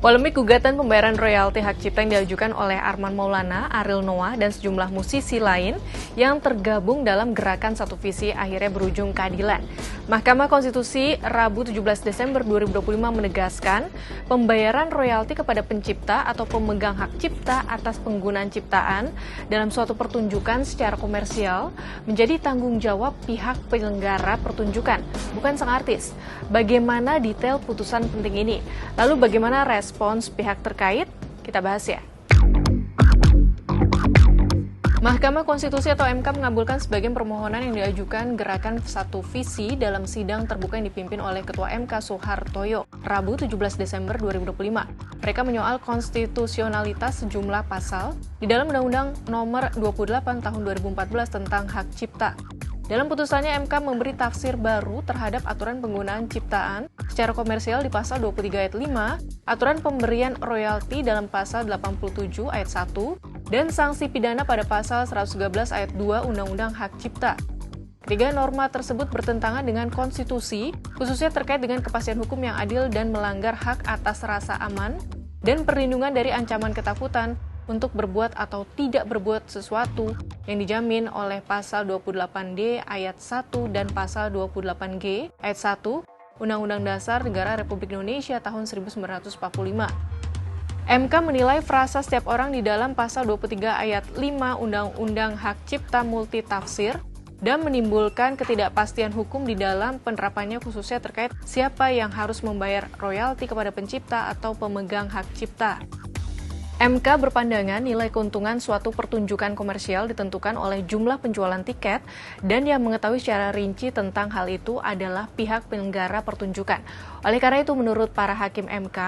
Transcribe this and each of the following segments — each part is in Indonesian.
Polemik gugatan pembayaran royalti hak cipta yang diajukan oleh Arman Maulana, Ariel Noah, dan sejumlah musisi lain yang tergabung dalam gerakan Satu Visi akhirnya berujung keadilan. Mahkamah Konstitusi Rabu 17 Desember 2025 menegaskan pembayaran royalti kepada pencipta atau pemegang hak cipta atas penggunaan ciptaan dalam suatu pertunjukan secara komersial menjadi tanggung jawab pihak penyelenggara pertunjukan, bukan sang artis. Bagaimana detail putusan penting ini? Lalu bagaimana respons pihak terkait? Kita bahas ya. Mahkamah Konstitusi atau MK mengabulkan sebagian permohonan yang diajukan gerakan Satu Visi dalam sidang terbuka yang dipimpin oleh Ketua MK Soehartoyo, Rabu 17 Desember 2025. Mereka menyoal konstitusionalitas sejumlah pasal di dalam Undang-Undang Nomor 28 Tahun 2014 tentang hak cipta. Dalam putusannya, MK memberi tafsir baru terhadap aturan penggunaan ciptaan secara komersial di pasal 23 ayat 5, aturan pemberian royalti dalam pasal 87 ayat 1, dan sanksi pidana pada pasal 113 ayat 2 Undang-Undang Hak Cipta. Ketiga norma tersebut bertentangan dengan konstitusi, khususnya terkait dengan kepastian hukum yang adil dan melanggar hak atas rasa aman dan perlindungan dari ancaman ketakutan untuk berbuat atau tidak berbuat sesuatu yang dijamin oleh pasal 28D ayat 1 dan pasal 28G ayat 1 Undang-Undang Dasar Negara Republik Indonesia tahun 1945. MK menilai frasa setiap orang di dalam pasal 23 ayat 5 Undang-Undang Hak Cipta multitafsir dan menimbulkan ketidakpastian hukum di dalam penerapannya khususnya terkait siapa yang harus membayar royalti kepada pencipta atau pemegang hak cipta. MK berpandangan nilai keuntungan suatu pertunjukan komersial ditentukan oleh jumlah penjualan tiket dan yang mengetahui secara rinci tentang hal itu adalah pihak penyelenggara pertunjukan. Oleh karena itu menurut para hakim MK,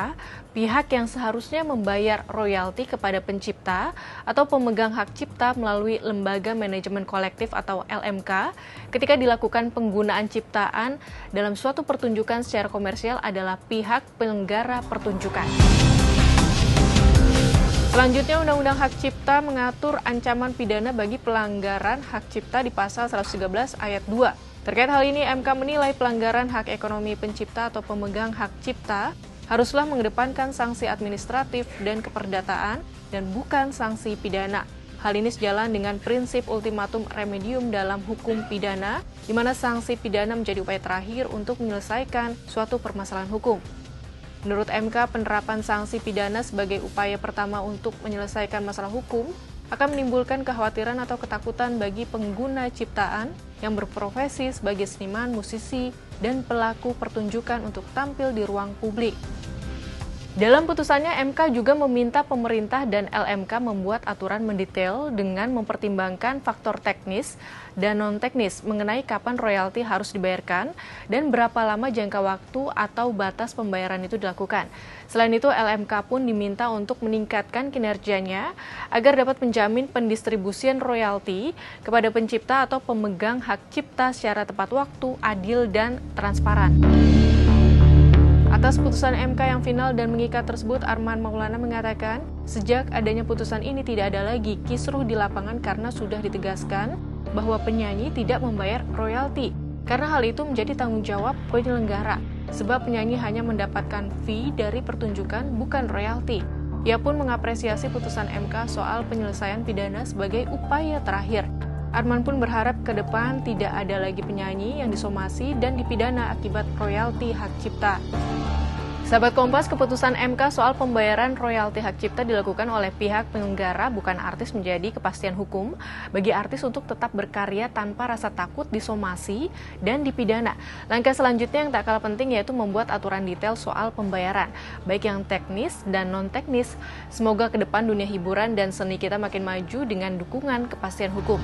pihak yang seharusnya membayar royalti kepada pencipta atau pemegang hak cipta melalui lembaga manajemen kolektif atau LMK ketika dilakukan penggunaan ciptaan dalam suatu pertunjukan secara komersial adalah pihak penyelenggara pertunjukan. Selanjutnya, Undang-Undang Hak Cipta mengatur ancaman pidana bagi pelanggaran hak cipta di pasal 113 ayat 2. Terkait hal ini, MK menilai pelanggaran hak ekonomi pencipta atau pemegang hak cipta haruslah mengedepankan sanksi administratif dan keperdataan dan bukan sanksi pidana. Hal ini sejalan dengan prinsip ultimatum remedium dalam hukum pidana, di mana sanksi pidana menjadi upaya terakhir untuk menyelesaikan suatu permasalahan hukum. Menurut MK, penerapan sanksi pidana sebagai upaya pertama untuk menyelesaikan masalah hukum akan menimbulkan kekhawatiran atau ketakutan bagi pengguna ciptaan yang berprofesi sebagai seniman, musisi, dan pelaku pertunjukan untuk tampil di ruang publik. Dalam putusannya, MK juga meminta pemerintah dan LMK membuat aturan mendetail dengan mempertimbangkan faktor teknis dan non-teknis mengenai kapan royalti harus dibayarkan dan berapa lama jangka waktu atau batas pembayaran itu dilakukan. Selain itu, LMK pun diminta untuk meningkatkan kinerjanya agar dapat menjamin pendistribusian royalti kepada pencipta atau pemegang hak cipta secara tepat waktu, adil, dan transparan. Atas putusan MK yang final dan mengikat tersebut, Arman Maulana mengatakan, sejak adanya putusan ini tidak ada lagi kisruh di lapangan karena sudah ditegaskan bahwa penyanyi tidak membayar royalti. Karena hal itu menjadi tanggung jawab penyelenggara, sebab penyanyi hanya mendapatkan fee dari pertunjukan, bukan royalti. Ia pun mengapresiasi putusan MK soal penyelesaian pidana sebagai upaya terakhir. Arman pun berharap ke depan tidak ada lagi penyanyi yang disomasi dan dipidana akibat royalti hak cipta. Sahabat Kompas, keputusan MK soal pembayaran royalti hak cipta dilakukan oleh pihak penyelenggara, bukan artis, menjadi kepastian hukum bagi artis untuk tetap berkarya tanpa rasa takut disomasi dan dipidana. Langkah selanjutnya yang tak kalah penting yaitu membuat aturan detail soal pembayaran, baik yang teknis dan non-teknis. Semoga ke depan dunia hiburan dan seni kita makin maju dengan dukungan kepastian hukum.